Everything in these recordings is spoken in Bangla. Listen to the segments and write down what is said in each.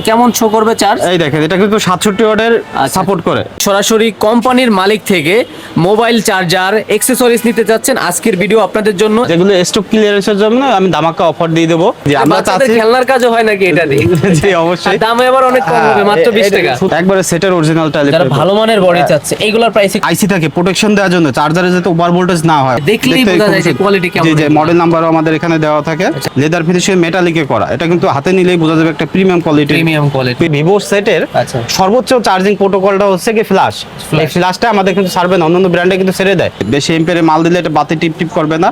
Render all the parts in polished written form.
কেমন শো করবে চার্জ? এই দেখেন এটা কিন্তু 67 ওয়াটের সাপোর্ট করে। সরাসরি কোম্পানির মালিক থেকে মোবাইল চার্জার অ্যাকসেসরিজ নিতে যাচ্ছেন, আজকের ভিডিও আপনাদের জন্য। যেগুলো স্টক ক্লিয়ারেন্সের জন্য আমি ধামাকা অফার দিয়ে দেবো। যে আমরা বাচ্চাদের চাচ্ছি খেলনার কাজও হয় নাকি এটা দিয়ে? জি অবশ্যই। আর দামে আবার অনেক কম হবে, মাত্র 20 টাকা। একবারে সেটের অরিজিনাল টাইপ। যারা ভালো মানের বডি চাচ্ছে এইগুলোর প্রাইস আইসি থাকে প্রোটেকশন দেওয়ার জন্য, চার্জারে যাতে ওভার ভোল্টেজ না হয়। দেখলেই বোঝা যায় যে কোয়ালিটি কেমন। জি জি, মডেল নাম্বারও আমাদের এখানে দেওয়া থাকে। লেদার ফিনিশে মেটালিকে করা, এটা কিন্তু হাতে নিলেই বোঝা যাবে একটা premium quality. Premium quality. Vivo সেটের সর্বোচ্চ চার্জিং প্রোটোকলটা হচ্ছে কি ফ্ল্যাশ। এই ফ্ল্যাশটা আমাদের কিন্তু ছাড়বে না, অন্যান্য ব্র্যান্ডে কিন্তু ছেড়ে দেয়। বেশি এম্পিয়ারে মাল দিলে এটা বাতি টিপ টিপ করবে না,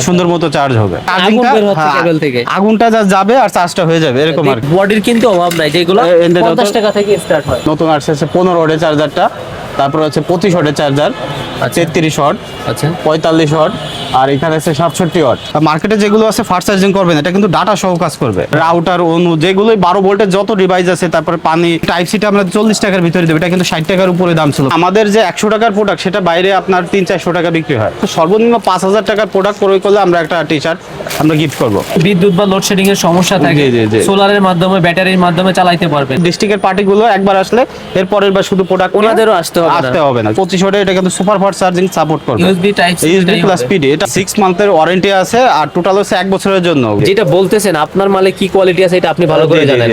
সুন্দর মতো চার্জ হবে। আগুন বের হচ্ছে কেবল থেকে, আগুনটা যা যাবে আর চার্জটা হয়ে যাবে এরকম আর। বডির কিন্তু অভাব নাই, যেগুলো 50 টাকা থেকে স্টার্ট হয়। নতুন আসছে 15 ওয়াটের চার্জারটা, তারপর হচ্ছে 25 ওয়াটের চার্জার, 33 ওয়াট, 45 ওয়াট, আর এখানে আছে 67 ওয়াট। মার্কেটে যেগুলো আছে ফাস্ট চার্জিং করবেন, এটা কিন্তু ডাটা সহ কাজ করবে। রাউটার অনু যেগুলো 12 ভোল্টের যত ডিভাইস আছে, তারপরে পানি টাইপ সিটা আমরা 40 টাকার ভিতরে দেব। এটা কিন্তু 60 টাকার উপরে দাম ছিল। আমাদের যে 100 টাকার প্রোডাক্ট সেটা বাইরে আপনার 300-400 টাকা বিক্রি হয়। তো সর্বনিম্ন 5000 টাকার প্রোডাক্ট ক্রয় করলে আমরা একটা টি শার্ট আমরা গিফট করব। বিদ্যুৎ বা লোডশেডিং এর সমস্যা থাকে, সোলারের মাধ্যমে ব্যাটারির মাধ্যমে চালাতে পারবেন। ডিস্ট্রিক্টের পার্টিগুলো একবার আসলে এর পরের বার শুধু প্রোডাক্ট ওনাদেরও আসতে হবে না। 25 ওয়াটের এটা কিন্তু সুপার ফাস্ট চার্জিং সাপোর্ট করবে। USB type C USB plus PD. এটা 6 মান্থের ওয়ারেন্টি আছে আর টোটাল হচ্ছে 1 বছরের জন্য। যেটা বলতেছেন আপনার মালে কি কোয়ালিটি আছে এটা আপনি ভালো করে জানেন।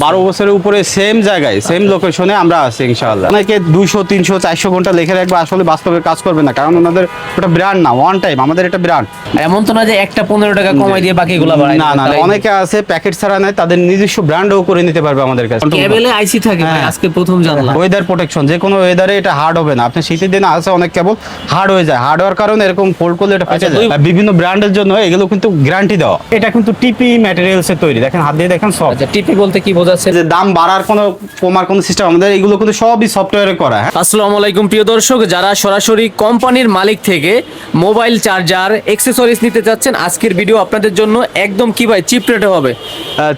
12 বছরের উপরে সেম জায়গায় সেম লোকেশনে আমরা আছি ইনশাআল্লাহ। অনেকে 200 300 400 ঘন্টা লিখে রাখবে, আসলে বাস্তবে কাজ করবে না, কারণ ওনাদের ওটা ব্র্যান্ড না, ওয়ান টাইম। আমাদের এটা ব্র্যান্ড। এমন তো না যে একটা 15 টাকা কমাই দিয়ে বাকিগুলো বাড়ায়। না না, অনেকে আছে প্যাকেট ছাড়া নাই, তাদের নিজস্ব ব্র্যান্ডও করে নিতে পারবে আমাদের কাছে। কেবলে আইসি থাকে ভাই, আজকে প্রথম জানলাম। ওয়েদার প্রোটেকশন, যে কোনো ওয়েদারে এটা হার্ড হবে না। আপনি শীতের দিনে আছে অনেক কেবল হার্ড হয়ে যায়, হার্ড হওয়ার কারণে এরকম ফোল্ড করলে এটা ফেটে যায়। বিভিন্ন ব্র্যান্ডের জন্য এগুলো কিন্তু গ্যারান্টি দেওয়া। এটা কিন্তু টিপি ম্যাটেরিয়ালস এর তৈরি, দেখেন হাত দিয়ে দেখেন সব। আচ্ছা, টিপি বলতে কি বোঝাচ্ছে? যে দাম বাড়ার কোনো কমার কোনো সিস্টেম আমাদের এগুলো কিন্তু সবই সফটওয়্যারে করা। আসসালামু আলাইকুম প্রিয় দর্শক, যারা সরাসরি কোম্পানির মালিক থেকে মোবাইল চার্জার অ্যাকসেসরিজ নিতে যাচ্ছেন, আজকের ভিডিও আপনাদের জন্য একদম কি ভাই চিপ রেটে হবে।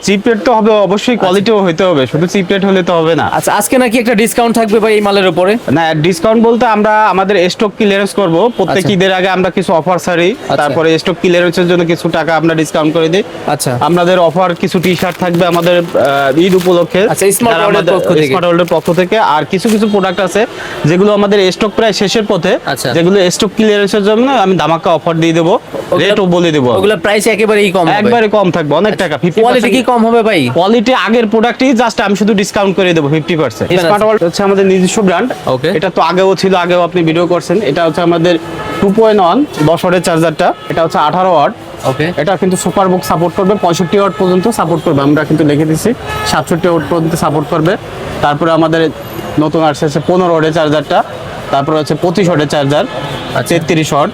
চিপ রেট তো হবে অবশ্যই, কোয়ালিটিও হইতে হবে, শুধু চিপ রেট হলে তো হবে না। আচ্ছা, আজকে নাকি একটা ডিসকাউন্ট থাকবে ভাই এই মালের উপরে? না, ডিসকাউন্ট বলতে আমরা আমাদের স্টক ক্লিয়ারেন্স করব প্রত্যেক ঈদের আগে। আমরা কিছু অফার ছাড়ি, তারপরে স্টক ক্লিয়ারেন্সের জন্য কিছু টাকা আমরা ডিসকাউন্ট করে দিই। আচ্ছা, আমাদের অফার কিছু টি শার্ট থাকবে আমাদের ঈদ উপলক্ষে স্মার্ট ওয়ার্ল্ডের পক্ষ থেকে। আর কিছু কিছু প্রোডাক্ট আছে যেগুলো আমাদের স্টক প্রায় শেষের পথে, যেগুলো স্টক ক্লিয়ারেন্সের জন্য আমি ধামাকা অফার দিয়ে দেবো, রেটও বলে দেবো। ওগুলো প্রাইস একেবারেই কম, একবারে কম থাকবে, অনেক টাকা। কোয়ালিটি কি কম হবে ভাই? কোয়ালিটি আগের প্রোডাক্টই জাস্ট আমি শুধু ডিসকাউন্ট করে দেবো 50%। স্মার্ট ওয়ার্ল্ড হচ্ছে আমাদের নিজস্ব ব্র্যান্ড। এটা তো আগেও ছিল, আগেও আপনি ভিডিও করছেন। এটা হচ্ছে আমাদের 2.1 10 ওয়াটের চার্জারটা। এটা হচ্ছে 18 ওয়াট। এটা কিন্তু সুপার বুক সাপোর্ট করবে, 65 ওয়াট পর্যন্ত সাপোর্ট করবে। আমরা কিন্তু লিখে দিচ্ছি 67 ওয়াট পর্যন্ত সাপোর্ট করবে। তারপরে আমাদের নতুন আসছে 15 ওয়াটের চার্জারটা, তারপরে হচ্ছে 25 ওয়াটের চার্জার, 33 ওয়াট,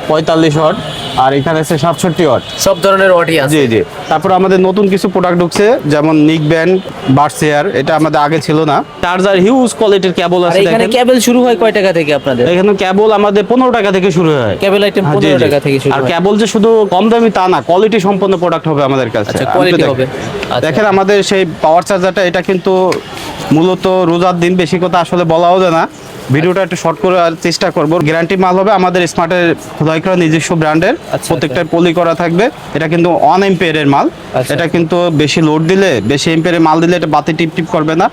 45 ওয়াট, আর এখানে আছে 67 ওয়াট। সব ধরনের ওয়াটই আছে। জি জি। তারপর আমাদের নতুন কিছু প্রোডাক্ট ঢুকছে, যেমন নিক ব্যান্ড, বার্সেয়ার। এটা আমাদের আগে ছিল না। চার্জার হিউজ কোয়ালিটির কেবল আছে। এখানে কেবল শুরু হয় কয় টাকা থেকে আপনাদের? এখানে কেবল আমাদের 15 টাকা থেকে শুরু হয়। কেবল আইটেম 15 টাকা থেকে শুরু হয়। আর কেবল যে শুধু কম দামি তা না, কোয়ালিটি সম্পন্ন প্রোডাক্ট হবে আমাদের কাছে। আচ্ছা, কোয়ালিটি হবে। দেখেন আমাদের সেই পাওয়ার চার্জারটা, এটা কিন্তু মূলত রোজার দিন, বেশি কথা আসলে বলাও যায় না, ভিডিওটা একটু শর্ট করার চেষ্টা করব। গ্যারান্টি মাল হবে আমাদের স্মার্টের খোদাই করা নিজস্ব ব্র্যান্ডের, প্রত্যেকটা পলি করা থাকবে। এটা কিন্তু 1 এম্পিয়ারের মাল। এটা কিন্তু বেশি লোড দিলে, বেশি এম্পিয়ারের মাল দিলে এটা বাতি টিপ টিপ করবে না,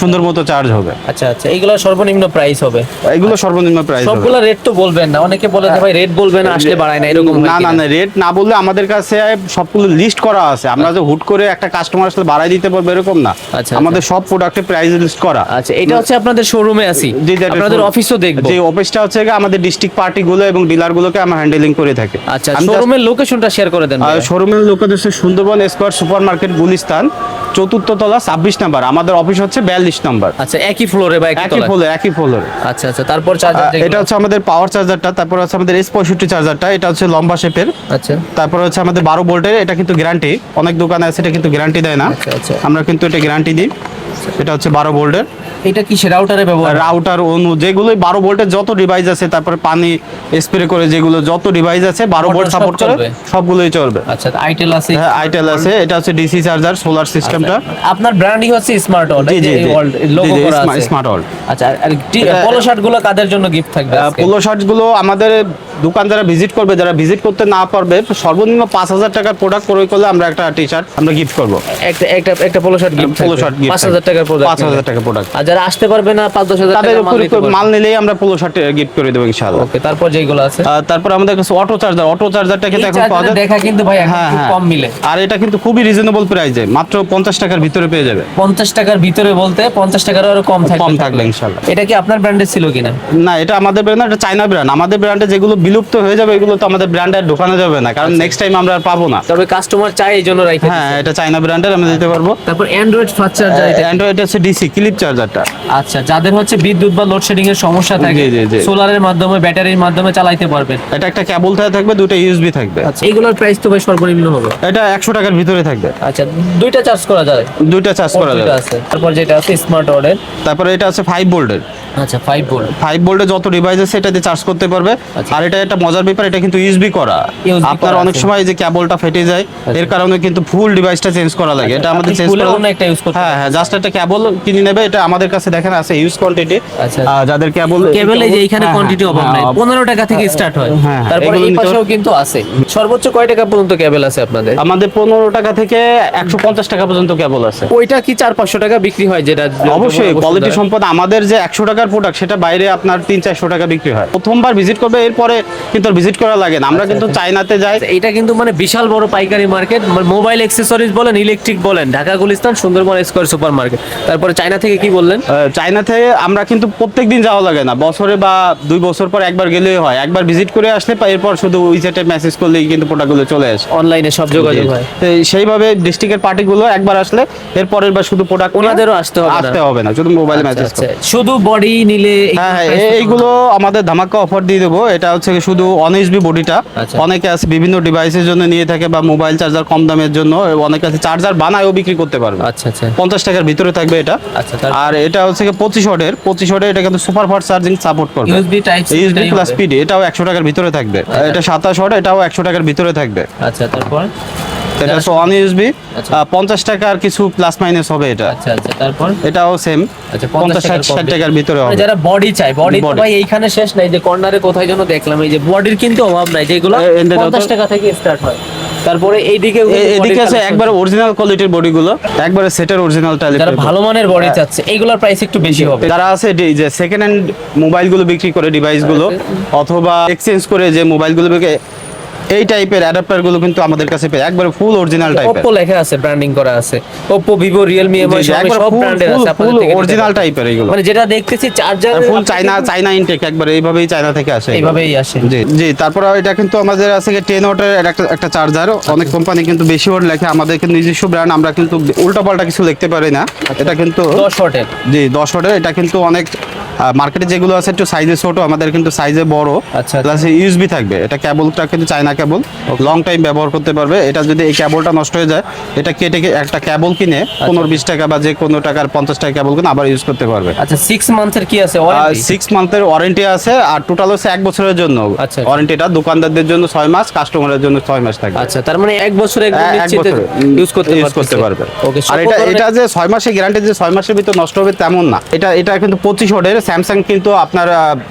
সুন্দর মতো চার্জ হবে। আচ্ছা আচ্ছা, এইগুলো সর্বনিম্ন প্রাইস হবে? এগুলো সর্বনিম্ন প্রাইস হবে। সবগুলো রেট তো বলবেন না, অনেকে বলে যে ভাই রেট বলবেন না, আসলে বাড়ায় না, এরকম না না না, রেট না বললে আমাদের কাছে সবগুলো লিস্ট করা আছে। আমরা যে হুট করে একটা কাস্টমার আসলে বাড়াই দিতে পারবো এরকম না। আমাদের সব প্রোডাক্টে প্রাইস লিস্ট করা। আচ্ছা, এটা হচ্ছে আপনাদের শোরুমে আছি, আপনাদের অফিসও দেখব। যে অফিসটা হচ্ছে আমাদের ডিস্ট্রিক্ট পার্টিগুলো এবং ডিলারগুলোকে আমরা হ্যান্ডেলিং করে থাকি। আচ্ছা, শোরুমের লোকেশনটা শেয়ার করে দেন। শোরুমের লোকেশন হচ্ছে Sundarban square super market, Gulistan, 4th তলা, 26 নাম্বার। আমাদের অফিস হচ্ছে 42 নাম্বার। আচ্ছা, একই ফ্লোরে বা একই ফ্লোরে। আচ্ছা আচ্ছা, তারপর চার্জার, এটা হচ্ছে আমাদের পাওয়ার চার্জারটা। তারপর হচ্ছে আমাদের S65 চার্জারটা, এটা হচ্ছে লম্বা শেপের। আচ্ছা, তারপর হচ্ছে আমাদের 12 ভোল্টের। এটা কিন্তু গ্যারান্টি, অনেক দোকানে আছে এটা কিন্তু গ্যারান্টি দেয় না। আচ্ছা, আমরা কিন্তু এটা গ্যারান্টি দিই। এটা হচ্ছে 12 ভোল্টের। এটা কি রাউটারে ব্যবহার? রাউটার অনু যেগুলো 12 ভোল্টের যত ডিভাইস আছে, তারপরে পানি স্প্রে করে যেগুলো যত ডিভাইস আছে 12 ভোল্ট সাপোর্ট করে, সবগুলোই চলবে। আচ্ছা, আইটেল আছে? হ্যাঁ, আইটেল আছে। এটা হচ্ছে ডিসি চার্জার, সোলার সিস্টেমটা। আপনার ব্র্যান্ডই হচ্ছে স্মার্ট ওয়ার্ল্ড, জি জি, লোগো করা আছে স্মার্ট ওয়ার্ল্ড। আচ্ছা, আর পোলো শার্ট গুলো কাদের জন্য গিফট থাকবে? পোলো শার্ট গুলো আমাদের দোকান যারা ভিজিট করবে, যারা ভিজিট করতে না পারবে, সর্বনিম্ন 5,000 টাকার প্রোডাক্ট ক্রয় করলে আমরা একটা টি-শার্ট আমরা গিফট করবো। একটা polo shirt gift, polo shirt gift 5,000 টাকার প্রোডাক্ট, 5,000 টাকার প্রোডাক্ট। আর যারা আসতে পারবে না 5-10,000 তাদের টাকা মাল নিতে পারবে। মাল নিলেই আমরা পোলো শার্ট গিফট করে দেবো ইনশাআল্লাহ। ওকে, তারপর যেগুলো আছে তারপর আমাদের কাছে অটো চার্জারটা কিন্তু এখন পাওয়া যায়, দেখা কিন্তু ভাই এখন হ্যাঁ, খুব হ্যাঁ। কম মিলে। আর এটা কিন্তু খুবই রিজনেবল প্রাইসে, মাত্র 50 টাকার ভিতরে পেয়ে যাবে। 50 টাকার ভিতরে বলতে 50 টাকার আরো কম থাকবে, কম থাকবে ইনশাআল্লাহ। এটা কি আপনার ব্র্যান্ডের ছিল কিনা? না, এটা আমাদের ব্র্যান্ড না, এটা চায়না ব্র্যান্ড। আমাদের ব্র্যান্ডে যেগুলো বিলুপ্ত হয়ে যাবে এগুলো তো আমাদের ব্র্যান্ডে ঢোকানো যাবে না, কারণ নেক্সট টাইম আমরা আর পাবো না। তবে কাস্টমার চাই এই জন্য রাখতে। হ্যাঁ, এটা চায়না ব্র্যান্ডের, আমরা দিতে পারবো। তারপর অ্যান্ড্রয়েড ফাস্ট চার্জার, অ্যান্ড্রয়েড আছে ডিসি ক্লিপ চার্জারটা। আচ্ছা, যাদের হচ্ছে বিদ্যুৎ বা লোডশেডিং এর সমস্যা থাকে, জি, জি, জি। সোলারের মাধ্যমে, ব্যাটারির মাধ্যমে চালাইতে পারবেন। এটা একটা কেবল থাকবে, দুটো ইউএসবি থাকবে। আচ্ছা, এইগুলোর প্রাইস তো ভাই সর্বনিম্ন হবে। এটা 100 টাকার ভিতরে থাকবে। আচ্ছা, দুইটা চার্জ করা যায়, দুইটা চার্জ করা দুইটা যাবে। আছে। তারপর যেটা আছে স্মার্ট ওয়ার্ডের, তারপরে এটা আছে 5 ভোল্টের। আচ্ছা 5 ভোল্ট। 5 ভোল্টে যত ডিভাইস আছে এটা দিয়ে চার্জ করতে পারবে। আচ্ছা। আর এটা একটা মজার ব্যাপার, এটা কিন্তু ইউএসবি করা। USB আপনার করা অনেক আছে। সময় যে কেবলটা ফেটে যায়, এর কারণে কিন্তু ফুল ডিভাইসটা চেঞ্জ করা লাগে। এটা আমাদের চেঞ্জ ফুলে করা। অন্য একটা ইউজ করতে হ্যাঁ, হ্যাঁ, জাস্ট একটা কেবল কিনে নেবে। এটা আমাদের কাছে দেখেন আছে হিউজ কোয়ান্টিটি। আচ্ছা। যাদের কেবল কেবলে যে এখানে কোয়ান্টিটি অভাব নাই, 15 টাকা থেকে স্টার্ট হয়। হ্যাঁ, তারপর এগুলো এই নিতে পাশেও কিন্তু আছে। সর্বোচ্চ কয় টাকা পর্যন্ত কেবল আছে আপনাদের? আমাদের 15 টাকা থেকে 150 টাকা পর্যন্ত কেবল আছে। ওইটা কি 400-500 টাকা বিক্রি হয়? যেটা অবশ্যই কোয়ালিটি সম্পদ। আমাদের যে 100 টাকার প্রোডাক্ট সেটা বাইরে আপনার 300-400 টাকা বিক্রি হয়। প্রথমবার ভিজিট করবে, এরপরে কিন্তু আর ভিজিট করা লাগে না। আমরা কিন্তু চায়নাতে যাই। এটা কিন্তু মানে বিশাল বড় পাইকারি মার্কেট, মোবাইল অ্যাক্সেসরিজ বলেন, ইলেকট্রিক বলেন, Dhaka Gulistan, Sundarban square super market. তারপরে চায়না থেকে কি বললেন? চায়না থেকে আমরা কিন্তু প্রত্যেকদিন যাওয়া লাগে না, বছরে বা 2 বছর পর একবার গেলেই হয়। একবার ভিজিট করে আসলে এরপর শুধু উইচ্যাটে মেসেজ করলেই কিন্তু প্রোডাক্টগুলো চলে আসে। অনলাইনে সব যোগাযোগ হয়। তো সেইভাবে ডিস্ট্রিক্টের পার্টিগুলো একবার আসলে এরপরের বার শুধু প্রোডাক্ট ওনাদেরও আসতে হবে না, শুধু মোবাইল মেসেজ আচ্ছা, শুধু বডি নিলে হ্যাঁ, হ্যাঁ, এইগুলো আমাদের ধামাকা অফার দিয়ে দেবো। এটা হচ্ছে শুধু অন ইউএসবি বডিটা। আচ্ছা। অনেকে আছে বিভিন্ন ডিভাইসের জন্য নিয়ে থাকে, বা মোবাইল চার্জার কম দামের জন্য অনেকে আছে চার্জার বানায়ও বিক্রি করতে পারবে। আচ্ছা আচ্ছা 50 টাকার ভিতরে থাকবে এটা। আচ্ছা, তারপর? আর এটা হচ্ছে 25 ওয়াটের এটা কিন্তু সুপার ফাস্ট চার্জিং সাপোর্ট করবে। USB type C USB plus PD, এটাও 100 টাকার ভিতরে থাকবে। এটা 27 ওয়াট, এটাও 100 টাকার ভিতরে থাকবে। আচ্ছা, তারপর এটা হচ্ছে অন ইউএসবি, আচ্ছা। 50 টাকার কিছু প্লাস মাইনাস হবে এটা। আচ্ছা আচ্ছা, তারপর এটাও সেম আচ্ছা 50-60 টাকার ভিতরে হবে। যারা বডি চাই, বডি Body। ভাই এইখানে শেষ নাই, যে কর্নারে কোথায় যেন দেখলাম, এই যে বডির কিন্তু অভাব নাই, যেগুলো এন্ডে 50 টাকা থেকে স্টার্ট হয়। তারপরে এইদিকে এদিকে আছে একবার অরিজিনাল কোয়ালিটির বডিগুলো, একবারে সেটের অরিজিনাল টাইপের। যারা ভালো মানের বডি চাচ্ছে, এইগুলোর প্রাইস একটু বেশি হবে। যারা আছে যে সেকেন্ড হ্যান্ড মোবাইলগুলো বিক্রি করে, ডিভাইসগুলো অথবা এক্সচেঞ্জ করে যে মোবাইলগুলো বিক্রি, এই টাইপের অ্যাডাপ্টারগুলো কিন্তু আমাদের কাছে পেয়ে একবারে ফুল অরিজিনাল টাইপের। Oppo লেখা আছে, ব্র্যান্ডিং করা আছে। Oppo, Vivo, Realme, MI সব ব্র্যান্ডের আছে আপনাদের থেকে। অরিজিনাল টাইপের এইগুলো, মানে যেটা দেখতেছি চার্জার ফুল চায়না ইনটেক, একবারে এইভাবেই চায়না থেকে আসে। এইভাবেই আসে। জি জি। তারপর এটা কিন্তু আমাদের আছে 10 ওয়াটের একটা চার্জার। অনেক কোম্পানি কিন্তু বেশি ওয়াট লেখে, আমাদের কিন্তু নিজস্ব ব্র্যান্ড, আমরা কিন্তু উল্টাপাল্টা কিছু লিখতে পারি না। এটা কিন্তু 10 ওয়াটের। জি 10 ওয়াটের। এটা কিন্তু অনেক মার্কেটে যেগুলো আছে একটু সাইজে ছোট, আমাদের কিন্তু সাইজে বড়। আচ্ছা। প্লাস ইউএসবি থাকবে। এটা কেবলটা কিন্তু চায়না কেবল, লং টাইম ব্যবহার করতে পারবে। এটা যদি এই কেবলটা নষ্ট হয়ে যায়, এটা কেটে একটা কেবল কিনে 15-20 টাকা বা যে কোনো টাকার 50 টাকা কেবল কিনে আবার ইউজ করতে পারবে। আচ্ছা 6 মান্থের কি আছে ওয়ারেন্টি? 6 মান্থের ওয়ারেন্টি আছে, আর টোটাল হচ্ছে 1 বছরের জন্য আচ্ছা। ওয়ারেন্টিটা। দোকানদারদের জন্য 6 মাস, কাস্টমারের জন্য 6 মাস থাকবে। আচ্ছা, তার মানে 1 বছর একদম এক নিশ্চিন্তে বছর ইউজ করতে পারবে। ওকে, আর এটা যে 6 মাসের গ্যারান্টি, যে 6 মাসের ভিতর নষ্ট হবে তেমন না। এটা কিন্তু 25 ওয়াটের। স্যামসাং কিন্তু আপনার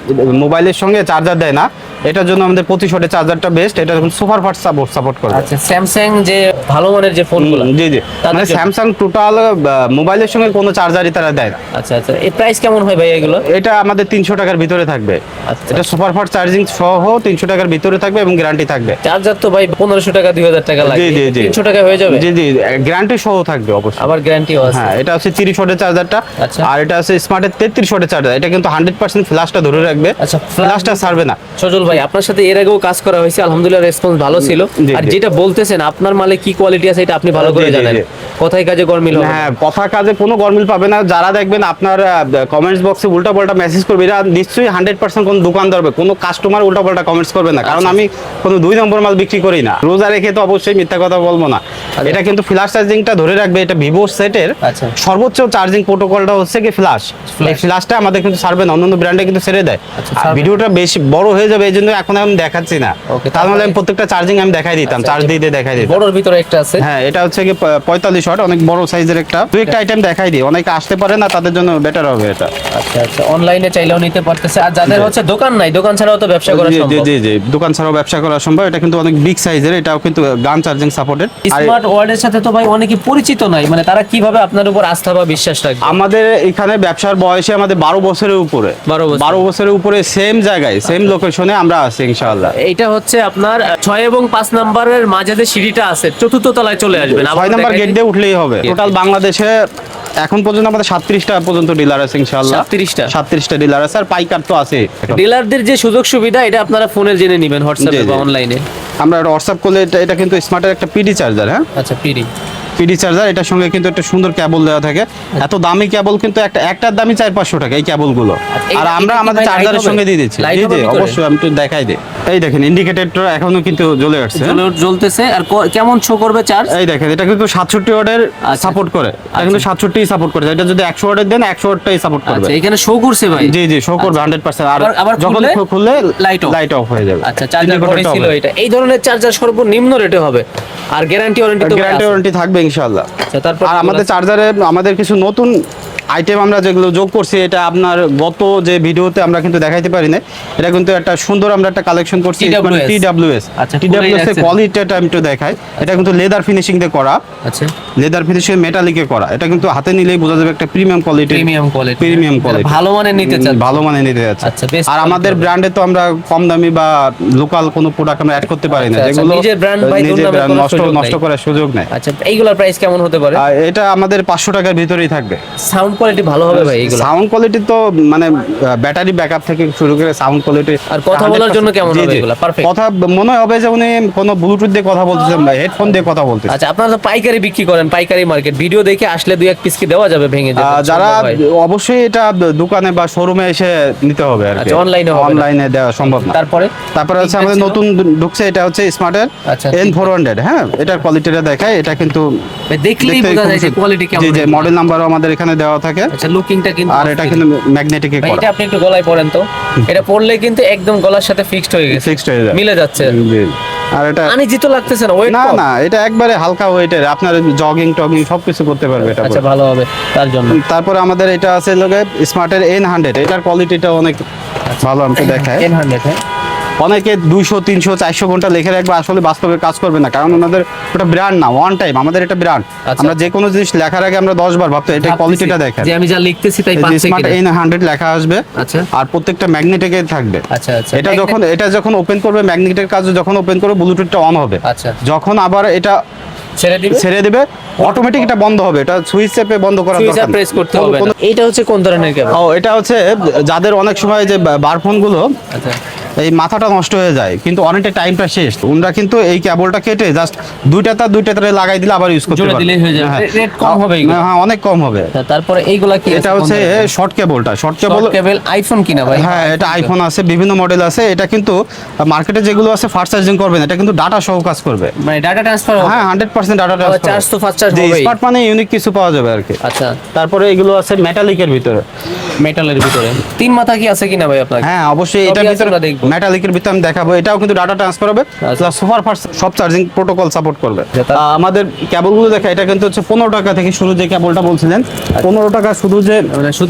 মোবাইলের সঙ্গে চার্জার দেয় না, এটার জন্য আমাদের 25 ওয়াটের চার্জারটা বেস্ট। এটা এখন সুপার ফাস্ট সাপোর্ট করে। আচ্ছা, স্যামসাং যে ভালো মানের যে ফোনগুলো, জি জি, মানে স্যামসাং টোটাল মোবাইলের সঙ্গে কোনো চার্জারই তারা দেয় না। আচ্ছা আচ্ছা, এই প্রাইস কেমন হয় ভাই এগুলো? এটা আমাদের 300 টাকার ভিতরে থাকবে। আচ্ছা, এটা সুপার ফাস্ট চার্জিং সহ 300 টাকার ভিতরে থাকবে এবং গ্যারান্টি থাকবে। চার্জার তো ভাই 1500 টাকা 2000 টাকা লাগে, জি জি জি, 300 টাকা হয়ে যাবে। জি জি, গ্যারান্টি সহ থাকবে অবশ্যই। আবার গ্যারান্টিও আছে। হ্যাঁ, এটা হচ্ছে 30 ওয়াটের চার্জারটা। আচ্ছা। আর এটা আছে স্মার্টের 33 ওয়াটের চার্জার। এটা কিন্তু 100% ফ্ল্যাশটা ধরে রাখবে। আচ্ছা, ফ্ল্যাশটা ছাড়বে না। সজল ভাই, আপনার সাথে এর আগেও কাজ করা হয়েছে, আলহামদুলিল্লাহ রেসপন্স ভালো ছিল। জি, আর জি। যেটা বলতেছেন আপনার মালে কি কোয়ালিটি আছে এটা আপনি ভালো করে জি, জি, জানেন। জি। কথায় কাজে গরমিল হবে না। হ্যাঁ, কথা কাজে কোনো গরমিল পাবে না। যারা দেখবেন আপনার কমেন্টস বক্সে উল্টাপাল্টা মেসেজ করবে, এরা নিশ্চয়ই 100% কোনো দোকানদার হবে, কোনো কাস্টমার উল্টাপাল্টা কমেন্টস করবে না। কারণ আমি কোনো 2 নম্বর মাল বিক্রি করি না। রোজা রেখে তো অবশ্যই মিথ্যা কথা বলবো না। এটা কিন্তু ফ্ল্যাশ চার্জিংটা ধরে রাখবে। এটা ভিভো সেটের আচ্ছা। সর্বোচ্চ চার্জিং প্রোটোকলটা হচ্ছে কি ফ্ল্যাশ। এই ফ্ল্যাশটা আমাদের কিন্তু ছাড়বে না, অন্যান্য ব্র্যান্ডে কিন্তু ছেড়ে দেয়। আর ভিডিওটা বেশি বড় হয়ে যাবে, এই জন্য এখন আমি দেখাচ্ছি না। তাহলে আমি প্রত্যেকটা চার্জিং আমি দেখাই দিতাম, চার্জ দিতে দেখাই দিতাম। বড়র ভিতরে একটা আছে, হ্যাঁ এটা হচ্ছে কি 45 ওয়াট, অনেক বড় সাইজের একটা। দুই একটা আইটেম দেখাই দিই, অনেকে আসতে পারে না, তাদের জন্য বেটার হবে এটা। আচ্ছা আচ্ছা, অনলাইনে চাইলেও নিতে পারতেছে। আর যাদের হচ্ছে দোকান নাই, দোকান ছাড়াও তো ব্যবসা করা সম্ভব। জি জি, দোকান ছাড়াও ব্যবসা করা সম্ভব। এটা কিন্তু অনেক বিগ সাইজের, এটাও কিন্তু গান চার্জিং সাপোর্টেড। স্মার্ট ওয়ার্ল্ডের সাথে তো ভাই অনেকে পরিচিত নাই, মানে তারা কিভাবে আপনার উপর আস্থা বা বিশ্বাস রাখবে? আমাদের এখানে ব্যবসার বয়সে আমাদের 12 বছরের উপরে, 12 বছরের উপরে সেম জায়গায় সেম লোকেশনে আমরা আছি ইনশাআল্লাহ। এইটা হচ্ছে আপনার 6 এবং 5 নাম্বারের মাঝে যে সিঁড়িটা আছে, চতুর্থ তলায় চলে আসবেন। 6 নাম্বার গেট দিয়ে উঠলেই হবে। টোটাল বাংলাদেশে এখন পর্যন্ত আমাদের 37টা পর্যন্ত ডিলার আছে ইনশাআল্লাহ। 37টা ডিলার আছে, আর পাইকার তো আছে। ডিলারদের যে সুযোগ সুবিধা, এটা আপনারা ফোনে জেনে নেবেন হোয়াটসঅ্যাপে বা অনলাইনে। আমরা হোয়াটসঅ্যাপ করলে এটা কিন্তু স্মার্টের একটা পিডি চার্জার। হ্যাঁ আচ্ছা, পিডি চার্জার, এটার সঙ্গে কিন্তু একটা সুন্দর কেবল দেওয়া থাকে। এত দামি কেবল কিন্তু একটার দামই 400-500 টাকা এই কেবলগুলো, আর আমরা আমাদের চার্জারের সঙ্গে দিয়ে দিচ্ছি। জি জি অবশ্যই, আমি একটু দেখাই দিই। এই দেখেন ইন্ডিকেটরটা এখনো কিন্তু জ্বলে আসছে, জ্বলতেছে। আর কেমন শো করবে চার্জ? এই দেখেন এটা কিন্তু 67 ওয়াটের সাপোর্ট করে, এটা কিন্তু 67ই সাপোর্ট করে। এটা যদি 100 ওয়াটের দেন 100 ওয়াটটাই সাপোর্ট করবে। আচ্ছা, এখানে শো করছে ভাই? জি জি শো করবে 100%। আর যখন খুললে লাইট অফ হয়ে যাবে। আচ্ছা, চার্জার করে ছিল এটা। এই ধরনের চার্জার সর্বনিম্ন রেটে হবে, আর গ্যারান্টি ওয়ারেন্টি থাকবে ইনশাআল্লাহ। তারপর আর আমাদের চার্জারে আমাদের কিছু নতুন আইটেম আমরা যেগুলো যোগ করছি, এটা আপনার গত যে ভিডিওতে আমরা কিন্তু দেখাইতে পারি না। এটা কিন্তু একটা সুন্দর আমরা একটা কালেকশন করছি, TWS। আচ্ছা, TWS এর কোয়ালিটিটা আমি একটু দেখাই। এটা কিন্তু লেদার ফিনিশিং দিয়ে করা। আচ্ছা, লেদার ফিনিশিং মেটালিকে করা। এটা কিন্তু হাতে নিলেই বোঝা যাবে একটা প্রিমিয়াম কোয়ালিটি। ভালো মানের নিতে চাচ্ছি। ভালো মানের নিতে যাচ্ছে। আচ্ছা, আর আমাদের ব্র্যান্ডে তো আমরা কম দামি বা লোকাল কোনো প্রোডাক্ট আমরা অ্যাড করতে পারি না, যেগুলো নিজের ব্র্যান্ড বাই নষ্ট করার সুযোগ নেই। আচ্ছা, এইগুলোর প্রাইস কেমন হতে পারে? এটা আমাদের 500 টাকার ভিতরেই থাকবে। সাউন্ড কোয়ালিটি ভালো হবে ভাই? এইগুলো সাউন্ড কোয়ালিটি তো মানে ব্যাটারি ব্যাকআপ থেকে শুরু করে সাউন্ড কোয়ালিটি। আর কথা বলার জন্য কেমন হবে এগুলো? পারফেক্ট। কথা মনে হবে যে উনি কোনো ব্লুটুথ দিয়ে কথা বলতেছেন বা হেডফোন দিয়ে কথা বলতেছেন। আচ্ছা, আপনারা তো পাইকারি বিক্রি করেন, পাইকারি মার্কেট, ভিডিও দেখে আসলে দুই এক পিস কি দেওয়া যাবে ভেঙে? যারা অবশ্যই এটা দোকানে বা শোরুমে এসে নিতে হবে আর কি, অনলাইনে দেওয়া সম্ভব না। তারপরে হচ্ছে আমাদের নতুন ঢুকছে, এটা হচ্ছে স্মার্টের N400। হ্যাঁ, এটার কোয়ালিটিটা দেখাই। এটা কিন্তু দেখলেই বোঝা যায় যে কোয়ালিটি কেমন। জি জি, মডেল নাম্বারও আমাদের এখানে দেওয়া থাকে। আচ্ছা, লুকিংটা কিন্তু, আর এটা কিন্তু ম্যাগনেটিকে করা। এটা আপনি একটু গলায় পরেন তো, এটা পরলে কিন্তু একদম গলার সাথে ফিক্সড হয়ে গেছে, মিলে যাচ্ছে। আর এটা আনিজিত লাগতেছে না? ওয়েট না, এটা একবারে হালকা ওয়েটের, আপনার জগিং টগিং সবকিছু করতে পারবে এটা। আচ্ছা, ভালো হবে তার জন্য। তারপরে আমাদের এটা আছে লগে স্মার্টের N100। এটার কোয়ালিটিটা অনেক ভালো, আমি দেখাই। N100 হ্যাঁ, অনেকে 200 300 400 ঘন্টা লিখে রাখবে, আসলে বাস্তবে কাজ করবে না, কারণ ওনাদের ওটা ব্র্যান্ড না, ওয়ান টাইম। আমাদের এটা ব্র্যান্ড। আমরা যে কোনো জিনিস লেখার আগে আমরা 10 বার ভাবতে, এটা কোয়ালিটিটা দেখেন যে আমি যা লিখতেছি তাই পাচ্ছে স্মার্ট N100 লেখা আসবে। আচ্ছা, আর প্রত্যেকটা ম্যাগনেটিকে থাকবে। আচ্ছা আচ্ছা, এটা যখন ওপেন করবে, ম্যাগনেটের কাজ যখন ওপেন করবে, ব্লুটুথটা অন হবে। আচ্ছা, যখন আবার এটা ছেড়ে দিবে অটোমেটিক এটা বন্ধ হবে। এটা সুইচ চেপে বন্ধ করার দরকার নেই, প্রেস করতে হবে না। এটা হচ্ছে কোন ধরনের কেবল? এটা হচ্ছে যাদের অনেক সময় যে বারফোন গুলো, আচ্ছা, এই মাথাটা নষ্ট হয়ে যায়, কিন্তু অনেকটা টাইমটা শেষ, ওনারা কিন্তু এই কেবলটা কেটে জাস্ট দুইটা তারে লাগাই দিলে আবার ইউজ করতে পারবে। রেট কম হবে এগুলো? হ্যাঁ, অনেক কম হবে। তারপরে এইগুলা কি? এটা হচ্ছে শর্ট কেবল আইফোন কিনা ভাই? হ্যাঁ, এটা আইফোন আছে, বিভিন্ন মডেল আছে। এটা কিন্তু মার্কেটে যেগুলো আছে ফাস্ট চার্জিং করবে না, এটা কিন্তু ডাটা সহ কাজ করবে, মানে ডাটা ট্রান্সফার। হ্যাঁ, 100% ডাটা ট্রান্সফার। চার্জ তো ফাস্ট চার্জ হবে, স্মার্ট মানে ইউনিক কিছু পাওয়া যাবে আর কি। আচ্ছা, তারপরে এগুলো আছে মেটালিকের ভিতরে। তিন মাথা কি আছে কিনা ভাই আপনার? হ্যাঁ, অবশ্যই। এটার ভিতরে মেটালিকের ভিতরে আমি দেখাবো। এটাও কিন্তু ডাটা ট্রান্সফার হবে, প্লাস সুপার ফাস্ট সব চার্জিং প্রোটোকল সাপোর্ট করবে। আমাদের কেবলগুলো দেখা, এটা কিন্তু হচ্ছে 15 টাকা থেকে শুরু। যে কেবলটা বলছিলেন 15 টাকা, শুধু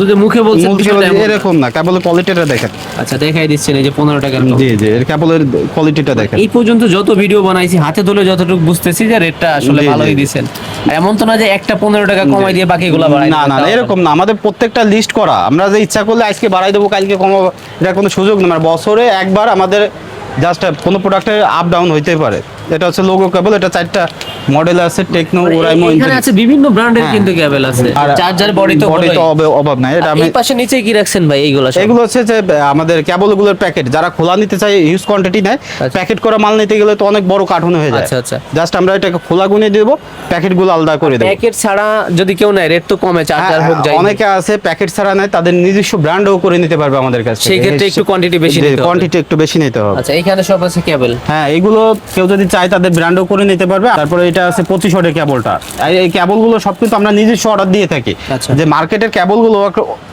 যে মুখে বলছেন এরকম না, কেবলের কোয়ালিটিটা দেখেন। আচ্ছা, দেখাই দিচ্ছেন এই যে 15 টাকার। জি জি, এর কেবলের কোয়ালিটিটা দেখেন। এই পর্যন্ত যত ভিডিও বানাইছি, হাতে ধরে যতটুকু বুঝতেছি যে রেটটা আসলে ভালোই দিবেন। এমন তো না যে একটা 15 টাকা কমাই দিয়ে বাকিগুলো বাড়াই। না, এরকম না। আমাদের প্রত্যেকটা লিস্ট করা, আমরা যে ইচ্ছা করলে আজকে বাড়াই দেবো, কালকে কমাবো, এটা কোনো সুযোগ নেই। মানে বছরে একবার আমাদের জাস্ট কোনো প্রোডাক্টের আপ ডাউন হইতে পারে। এটা হচ্ছে লোগো কেবল। এটা 4টা মডেল আছে, টেকনো, ওরাইমো, এখানে আছে বিভিন্ন ব্র্যান্ডের কিন্তু কেবল আছে। চার্জার বডি তো অভাব নাই। এটা আমি এই পাশে নিচে কি রাখছেন ভাই? এগুলো হচ্ছে যে আমাদের কেবলগুলোর প্যাকেট, যারা খোলা নিতে চায়, হিউজ কোয়ান্টিটি নেয়, প্যাকেট করা মাল নিতে গেলে তো অনেক বড় কার্টুন হয়ে যায়। আচ্ছা আচ্ছা, জাস্ট আমরা এটাকে খোলা গুনে দেব, প্যাকেটগুলো আলাদা করে দেব। প্যাকেট ছাড়া যদি কেউ নেয়, রেট তো কমে, চার্জার হোক যাই। অনেকে আছে প্যাকেট ছাড়া নেয়, তাদের নিজস্ব ব্র্যান্ডও করে নিতে পারবে আমাদের কাছে। সেই ক্ষেত্রে একটু কোয়ান্টিটি বেশি নিতে হবে। কোয়ান্টিটি একটু বেশি নিতে হবে। আচ্ছা, এখানে সব আছে কেবল। হ্যাঁ, এগুলো কেউ যদি চায় তাদের ব্র্যান্ডও করে নিতে পারবে। তারপরে এটা আছে 25 ওয়াটের কেবলটা। এই কেবলগুলো সব কিন্তু আমরা নিজস্ব অর্ডার দিয়ে থাকি। আচ্ছা। যে মার্কেটের কেবলগুলো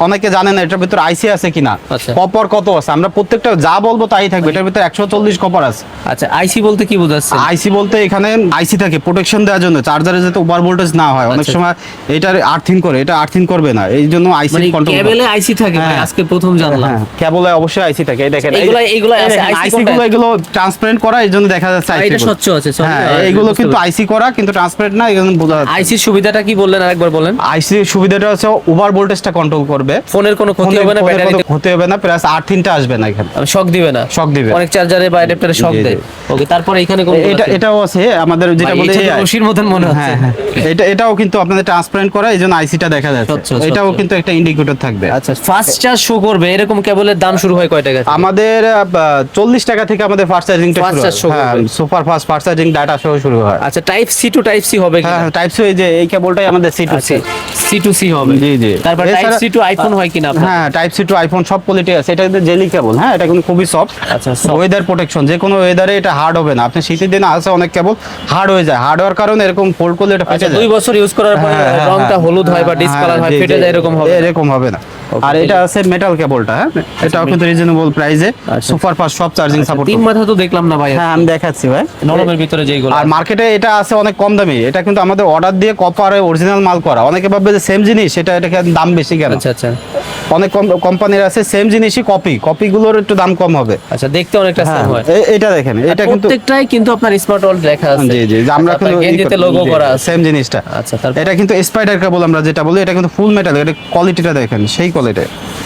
অনেকে জানে না এটার ভিতরে আইসি আছে কিনা, আচ্ছা। কপার কত আছে, আমরা প্রত্যেকটা যা বলবো তাই থাকবে। এটার ভিতরে 140 কপার আছে। আচ্ছা, আইসি বলতে কি বোঝাচ্ছে? আইসি বলতে এখানে আইসি থাকে প্রোটেকশন দেওয়ার জন্য, চার্জারে যাতে ওভার ভোল্টেজ না হয়। অনেক আচ্ছা। সময় এটার আর্থিং করে, এটা আর্থিং করবে না, এই জন্য আইসি মানে কন্ট্রোল কেবলে আইসি থাকে ভাই, হ্যাঁ। আজকে প্রথম জানলাম। কেবলে অবশ্যই আইসি থাকে। এই দেখেন এইগুলা আছে, IC আইসি কোনটা? গুলো এগুলো ট্রান্সপারেন্ট করা, এই জন্য দেখা যাচ্ছে আইসি এটা স্বচ্ছ আছে, sorry, হ্যাঁ, বুঝতে এইগুলো পেরেছি। কিন্তু আইসি করা কিন্তু ট্রান্সপারেন্ট না, এগুলো বোঝা যাচ্ছে। আইসির সুবিধাটা কি বললেন আরেকবার বলেন? আইসি সুবিধাটা হচ্ছে ওভার ভোল্টেজটা কন্ট্রোল করবে, ফোনের কোনো ক্ষতি হবে না, ফোনের ব্যাটারি কোনো ক্ষতি হবে না, প্লাস আর্থিংটা আসবে না এখানে, শক দিবে না। শক দিবে। অনেক চার্জারে বা অ্যাডাপ্টারে শক জি, জি। দেয়। ওকে, তারপরে এখানে কোন এটাও আছে আমাদের যেটা বলে AI রশির মতন মনে হচ্ছে। হ্যাঁ, এটাও কিন্তু আপনাদের ট্রান্সপারেন্ট করা, এই জন্য আইসিটা দেখা যাচ্ছে। স্বচ্ছ, এটাও স্বচ্ছ। কিন্তু একটা ইন্ডিকেটর থাকবে। আচ্ছা, ফাস্ট চার্জ শো করবে এরকম কেবলের দাম শুরু হয় কয় টাকা থেকে? আমাদের 40 টাকা থেকে আমাদের ফাস্ট চার্জিংটা Fast শুরু charge show হয়। হ্যাঁ, করবে। Super fast fast charging data সহ শুরু হয়। আচ্ছা, type C to type C হবে কি? হ্যাঁ, টাইপ সি, এই যে এই কেবলটাই আমাদের C to C. C to C হবে। জি, জি। তারপর টাইপ এছাড়া- সি টু আইফোন হয় কিনা আপনার? হ্যাঁ, টাইপ সি টু আইফোন সব কোয়ালিটি আছে। এটা কিন্তু জেলি কেবল, হ্যাঁ, এটা কিন্তু খুবই সফট। আচ্ছা, soft। ওয়েদার প্রোটেকশন, যে কোনো ওয়েদারে এটা হার্ড হবে না। আপনি শীতের দিনে আছে অনেক কেবল হার্ড হয়ে যায়, হার্ড হওয়ার কারণে এরকম ফোল্ড করলে এটা ফেটে আচ্ছা, যায়। 2 বছর ইউজ করার পরে হ্যাঁ, হ্যাঁ, রংটা হ্যাঁ, হলুদ হয় বা হ্যাঁ, ডিসকালার হয়, জি, ফেটে জি, যায়, এরকম হবে না? এরকম হবে না। Okay, আর এটা আছে মেটাল কেবলটা, হ্যাঁ, এটাও কিন্তু রিজনেবল প্রাইসে আচ্ছা। সুপার ফাস্ট সব চার্জিং সাপোর্ট তিন করে। মাথা তো দেখলাম না ভাই। হ্যাঁ, আমি দেখাচ্ছি ভাই। নরমের ভিতরে যেগুলো। আর মার্কেটে এটা আছে অনেক কম দামি, এটা কিন্তু আমাদের অর্ডার দিয়ে কপারে অরিজিনাল মাল করা। অনেকে ভাববে যে সেম জিনিস, এটাকে দাম বেশি কেন। আচ্ছা, আচ্ছা, অনেক কোম্পানির আছে সেম জিনিসই কপিগুলোর একটু দাম কম হবে। আচ্ছা, দেখতে অনেকটা হ্যাঁ, সেম হয়। এটা দেখেন, এটা কিন্তু প্রত্যেকটাই কিন্তু আপনার স্মার্ট ওয়ার্ল্ড লেখা আছে। জি, জি, যে আমরা আচ্ছা, কিন্তু আপনার গেঞ্জিতে লোগো করা আছে। সেম জিনিসটা। আচ্ছা, তারপর এটা কিন্তু স্পাইডার কেবল আমরা যেটা বলি, এটা কিন্তু ফুল মেটাল। এটা কোয়ালিটিটা দেখেন, সেই কোয়ালিটি।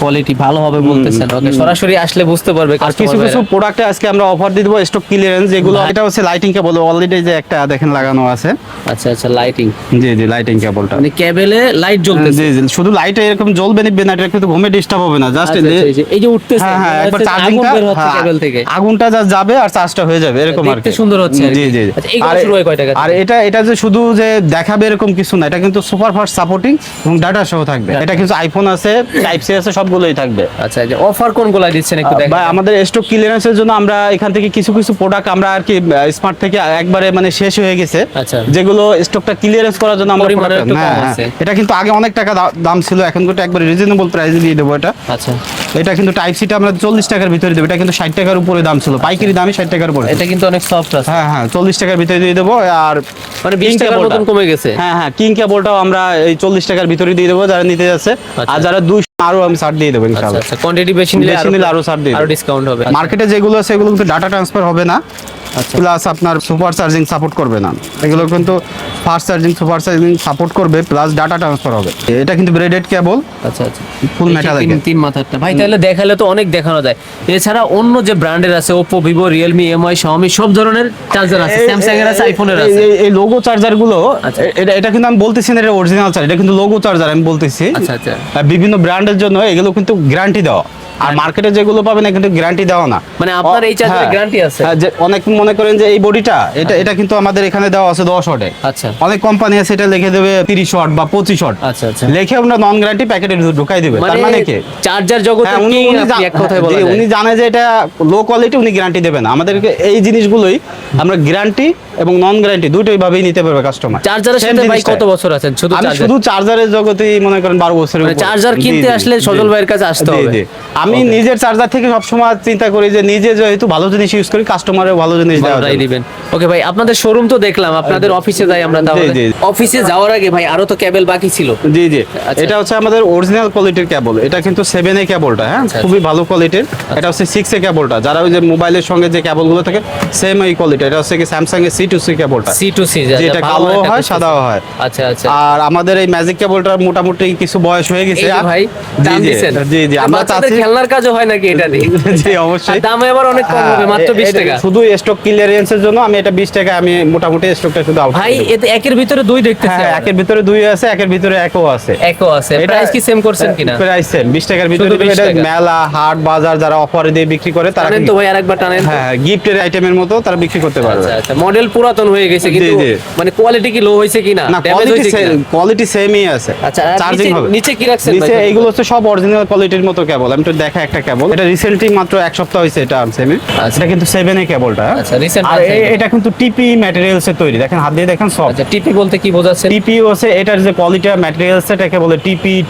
কোয়ালিটি ভালো হবে বলতেছেন। ওকে, সরাসরি আসলে বুঝতে পারবে আর কিছু customer কিছু ভাইরা। প্রোডাক্টে আজকে আমরা অফার দিয়ে দেবো স্টক ক্লিয়ারেন্স, যেগুলো এটা হচ্ছে লাইটিং কেবল। অলরেডি যে একটা দেখেন লাগানো আছে। আচ্ছা, আচ্ছা, লাইটিং, জি, জি, লাইটিং কেবলটা। মানে কেবলে লাইট জ্বলতেছে। জি, জি, শুধু লাইটে এরকম জ্বলবে নিবে না, এটা কিন্তু ঘুমে ডিস্টার্ব হবে না। জাস্ট আচ্ছা, আচ্ছা, এই যে উঠতেছে, হ্যাঁ, হ্যাঁ, একবার আগুন চার্জিংটা, বের হচ্ছে কেবল থেকে। আগুনটা যা যাবে আর চার্জটা হয়ে যাবে, এরকম আর দেখতে কি। সুন্দর হচ্ছে আর জি, কি। জি। আচ্ছা, এগুলো আর শুরু হয় কয় টাকা আর থেকে? এটা যে শুধু যে দেখাবে এরকম কিছু না, এটা কিন্তু সুপার ফাস্ট সাপোর্টিং এবং ডাটা সহ থাকবে। এটা কিন্তু আইফোন আছে, টাইপ সি আছে, সবগুলোই থাকবে। আচ্ছা, এই যে অফার কোনগুলো দিচ্ছেন একটু ভাই, দেখেন। আমাদের স্টক ক্লিয়ারেন্সের জন্য আমরা এখান থেকে কিছু কিছু প্রোডাক্ট আমরা আর কি স্মার্ট থেকে একবারে মানে শেষ হয়ে গেছে, আচ্ছা। যেগুলো স্টকটা ক্লিয়ারেন্স করার জন্য আমরা পরিমাণে product- একটু কম হ্যাঁ, হ্যাঁ। আছে। এটা কিন্তু আগে অনেক টাকা দাম ছিল, এখন কিন্তু একবারে রিজনেবল প্রাইসে দিয়ে দেবো এটা। আচ্ছা, এটা কিন্তু টাইপ সিটা আমরা 40 টাকার ভিতরে দেবো। এটা কিন্তু 60 টাকার উপরে দাম ছিল, পাইকারি দামে 60 টাকার উপরে। এটা কিন্তু অনেক সফট আছে, হ্যাঁ, হ্যাঁ, 40 টাকার ভিতরে দিয়ে দেবো। আর মানে 20 King টাকার cable মতন টা- কমে গেছে। হ্যাঁ, হ্যাঁ, কিং কেবলটাও আমরা এই 40 টাকার ভিতরে দিয়ে দেবো যারা নিতে যাচ্ছে। আচ্ছা। আর যারা 200 আরো আমি ছাড় দিয়ে দেবো আচ্ছা, ইনশাআল্লাহ। আচ্ছা, কোয়ান্টিটি বেশি নিলে আরো ছাড় দিয়ে আরো দেবো। ডিসকাউন্ট হবে। মার্কেটে যেগুলো আছে এগুলো কিন্তু ডাটা ট্রান্সফার হবে না, আচ্ছা। প্লাস আপনার সুপার চার্জিং সাপোর্ট করবে না। এগুলো কিন্তু fast charging, super charging support করবে, প্লাস ডাটা ট্রান্সফার হবে। এটা কিন্তু ব্রেডেড কেবল, আচ্ছা, আচ্ছা, ফুল এই যে মেটাল। তিন মাথারটা ভাই, তাহলে দেখালে তো অনেক দেখানো যায়। এছাড়া অন্য যে ব্র্যান্ডের আছে, Oppo, Vivo, Realme, MI, Xiaomi, সব ধরনের চার্জার আছে, স্যামসাং এর আছে, আইফোনের আছে। এই লোগো চার্জার গুলো, আচ্ছা। এটা কিন্তু আমি বলতেছি না এটা অরিজিনাল চার্জার, এটা কিন্তু লোগো চার্জার আমি বলতেছি। আচ্ছা, আচ্ছা। বিভিন্ন ব্র্যান্ডের জন্য এগুলো কিন্তু গ্যারান্টি দেওয়া। আর মার্কেটে যেগুলো পাবেন না কিন্তু গ্যারান্টি দেওয়া না। মানে আপনার এই চার্জারে হ্যাঁ, গ্যারান্টি আছে? হ্যাঁ, যে অনেক মনে করেন যে এই বডিটা এটা কিন্তু আমাদের এখানে দেওয়া আছে 10 ওয়াটে। আচ্ছা, অনেক কোম্পানি আছে এটা লিখে দেবে 30 ওয়াট বা 25 ওয়াট, আচ্ছা, আচ্ছা। লিখে আমরা নন গ্যারান্টি প্যাকেটে ঢুকাই দিবে। তার মানে কি চার্জার জগতে হ্যাঁ, কি আপনি এক কথায় বলা জি, যায়। উনি জানে যে এটা লো কোয়ালিটি, উনি গ্যারান্টি দেবে না। আমাদেরকে এই জিনিসগুলোই আমরা গ্যারান্টি এবং নন গ্যারান্টি দুটোই ভাবেই নিতে পারবে কাস্টমার। চার্জারের সাথে ভাই কত বছর আছেন? শুধু আমি চার্জার? শুধু চার্জারের জগতেই মনে করেন 12 বছরের মানে উপর। চার্জার জি, কিনতে জি, আসলে জি। সজল ভাইয়ের কাছে আসতে জি, হবে। জি। আমি Okay. নিজের চার্জার থেকে সবসময় চিন্তা করি যে নিজে যেহেতু ভালো জিনিস ইউজ করি, কাস্টমারের ভালো জিনিস দেওয়া ভালোটাই যায়। দিবেন। ওকে ভাই, আপনাদের শোরুম তো দেখলাম, আপনাদের অফিসে যাই আমরা তাহলে। জি, জি। অফিসে যাওয়ার আগে ভাই আরো তো কেবল বাকি ছিল। জি, জি। আচ্ছা। এটা হচ্ছে আমাদের অরিজিনাল কোয়ালিটির কেবল। এটা কিন্তু 7A কেবলটা, হ্যাঁ, আচ্ছা, খুবই ভালো কোয়ালিটির। এটা হচ্ছে 6A কেবলটা, যারা ওই যে মোবাইলের সঙ্গে যে কেবলগুলো থাকে সেম এই কোয়ালিটি। এটা হচ্ছে কি স্যামসাং এর C2C কেবলটা, C2C যেটা কালো হয় সাদাও হয়। আচ্ছা, আচ্ছা। আর আমাদের এই ম্যাজিক কেবলটা মোটামুটি কিছু বয়স হয়ে গেছে। এই যে ভাই দাম জি, জি, দিছেন। জি, জি, আমরা বাচ্চাদের চাচ্ছি। খেলনার কাজও হয় নাকি এটা দিয়ে? জি, অবশ্যই। আর দামে আবার অনেক কম হবে, মাত্র 20 টাকা। শুধু স্টক ক্লিয়ারেন্সের জন্য আমি এটা 20 টাকা আমি মোটামুটি স্টকটা শুধু আউট ভাই এতে একের ভিতরে দুই দেখতেছি। হ্যাঁ, একের ভিতরে 2 আছে, একের ভিতরে 1ও আছে। একও আছে। এটা- প্রাইস কি সেম করছেন কিনা? প্রাইস সেম 20 টাকার ভিতরে। শুধু 20 এটা টাকা। মেলা, হাট, বাজার যারা অফারে দিয়ে বিক্রি করে তারা টানেন তো ভাই, আরেকবার টানেন। হ্যাঁ, গিফটের আইটেমের মতো তারা বিক্রি করতে পারবে। আচ্ছা, আচ্ছা। মডেল পুরাতন হয়ে গেছে কিন্তু জি। মানে কোয়ালিটি কি লো হয়েছে কিনা, না, ড্যামেজ হয়েছে কিনা? কোয়ালিটি সেমই আছে। আচ্ছা, আর চার্জিং নিচে- হবে। নিচে কি রাখছেন নিচে ভাই? এইগুলো হচ্ছে সব অরিজিনাল কোয়ালিটির মতো কেবল। আমি তো দেখা একটা কেবল, এটা রিসেন্টলি মাত্র 1 সপ্তাহ হয়েছে এটা আনছি আমি। আচ্ছা। এটা কিন্তু 7A কেবলটা, আচ্ছা, আচ্ছা রিসেন্ট আর এটা কিন্তু টিপি ম্যাটেরিয়ালস এর তৈরি, দেখেন হাত দিয়ে দেখেন সব। আচ্ছা টিপি বলতে কি বোঝাচ্ছেন? টিপি হচ্ছে এটার যে কোয়ালিটি ম্যাটেরিয়ালস এটাকে বলে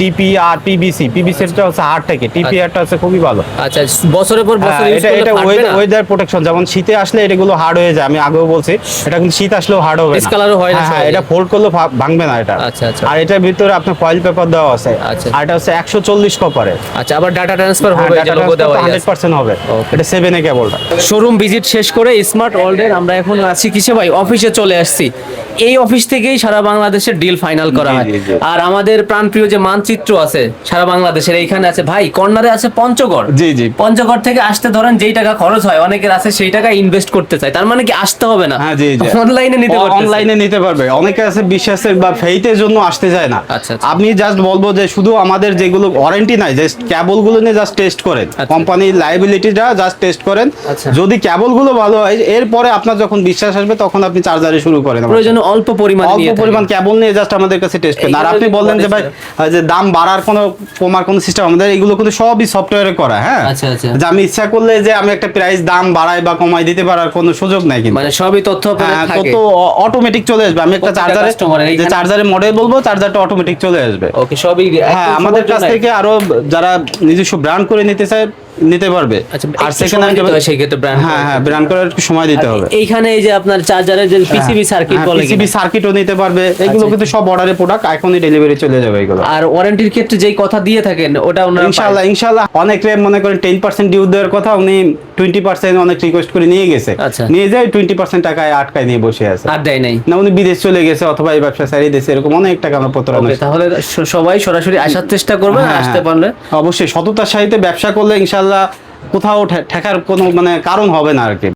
টিপি আর পিভিসি। পিভিসি এরটা হচ্ছে হার্ড থাকে, টিপি এরটা হচ্ছে খুবই ভালো। আচ্ছা বছরের পর বছর ইউজ এটা করলে এটা ফাটবে না? ওয়েদার প্রোটেকশন, যেমন শীতে আসলে এগুলো হার্ড হয়ে যায়, আমি আগেও বলছি এটা কিন্তু শীত আসলেও হার্ড হবে না, ডিসকালারও হয় না হ্যাঁ সহজে। এটা ফোল্ড করলে ভাঙবে না এটা। আচ্ছা আচ্ছা আর এটার ভিতরে আপনার ফয়েল পেপার দেওয়া আছে, আচ্ছা। আর এটা হচ্ছে 140 কপারে। আচ্ছা আবার ডাটা ট্রান্সফার হবে, যে লোগো দেওয়া আছে 100% হবে। Okay. এটা 7 এ কেবলটা। শোরুম ভিজিট শেষ করে স্মার্ট ওয়ার্ল্ডের আমরা এখন আছি কিসে ভাই, অফিসে চলে আসছি। এই অফিস থেকেই সারা বাংলাদেশের ডিল ফাইনাল করা জি, হয়। জি, জি। আর আমাদের প্রাণপ্রিয় যে মানচিত্র আছে সারা বাংলাদেশের, এইখানে আছে ভাই কর্নারে আছে পঞ্চগড়। জি জি পঞ্চগড় থেকে আসতে ধরেন যেই টাকা খরচ হয়, অনেকের আছে সেই টাকা ইনভেস্ট করতে চায়, তার মানে কি আসতে হবে না, হ্যাঁ জি জি অনলাইনে নিতে পারবে। অনলাইনে নিতে পারবে। অনেকে আছে বিশ্বাসের বা ফেইথের জন্য আসতে যায় না। আচ্ছা, আচ্ছা। আপনি জাস্ট বলবো যে শুধু আমাদের যেগুলো ওয়ারেন্টি নাই, জাস্ট কেবল গুলো নিয়ে জাস্ট টেস্ট করেন, আচ্ছা। কোম্পানির লায়াবিলিটিটা জাস্ট টেস্ট করেন। আচ্ছা। যদি কেবল গুলো ভালো হয়, এরপরে আপনার যখন বিশ্বাস আসবে তখন আপনি চার্জারে শুরু করেন। প্রয়োজনে অল্প পরিমাণে অল্প নিয়ে পরিমাণ থাকেন। কেবল নিয়ে জাস্ট আমাদের কাছে টেস্ট করেন। আর এইগুলো আপনি যদি বললেন যে ভাই যে দাম বাড়ার কোনো কমার কোনো সিস্টেম, আমাদের এগুলো কিন্তু সবই সফটওয়্যারে করা। হ্যাঁ আচ্ছা, আচ্ছা। যে আমি ইচ্ছা করলে যে আমি একটা প্রাইস দাম বাড়াই বা কমাই দিতে পারার কোনো সুযোগ নাই কিন্তু। মানে সবই তথ্য পেলে হ্যাঁ, থাকে। তো অটোমেটিক চলে আসবে। আমি একটা প্রত্যেকটা চার্জারে customer এর যে এইখানে- চার্জারের মডেল বলবো, চার্জারটা অটোমেটিক চলে আসবে। ওকে সবই হ্যাঁ, আমাদের কাছ থেকে আরো যারা নিজস্ব ব্র্যান্ড করে নিতে চায় নিতে পারবে। আচ্ছা, আর একটু সেকেন্ড সময় হ্যান্ড দিতে হয় সেই ক্ষেত্রে brand হ্যাঁ করার হ্যাঁ ব্র্যান্ড করার একটু সময় দিতে হবে। এইখানে এই যে আপনার চার্জারের যে পিসিবি সার্কিট বলে পিসিবি কিনা? সার্কিটও নিতে পারবে। এগুলো আচ্ছা। কিন্তু সব অর্ডারের প্রোডাক্ট, এখনই ডেলিভারি চলে যাবে এগুলো। আর ওয়ারেন্টির ক্ষেত্রে যেই কথা দিয়ে থাকেন ওটা ওনারা ইনশাআল্লাহ ইনশাআল্লাহ। অনেকে মনে করেন 10% ডিউ দেওয়ার কথা, উনি 20% অনেক রিকোয়েস্ট করে নিয়ে গেছে, আচ্ছা। নিয়ে যায় 20% টাকায় আটকায় নিয়ে বসে আছে। আর দেয় নাই। না উনি বিদেশ চলে গেছে অথবা এই ব্যবসা ছাড়িয়ে দিয়েছে, এরকম অনেক টাকা আমরা প্রতারণা। ওকে তাহলে সবাই সরাসরি আসার চেষ্টা করবে, হ্যাঁ, আসতে পারলে অবশ্যই সততার সাথে ব্যবসা করলে ইনশাআল্লাহ কোথাও ঠেকার কোনো মানে কারণ হবে না আর কি।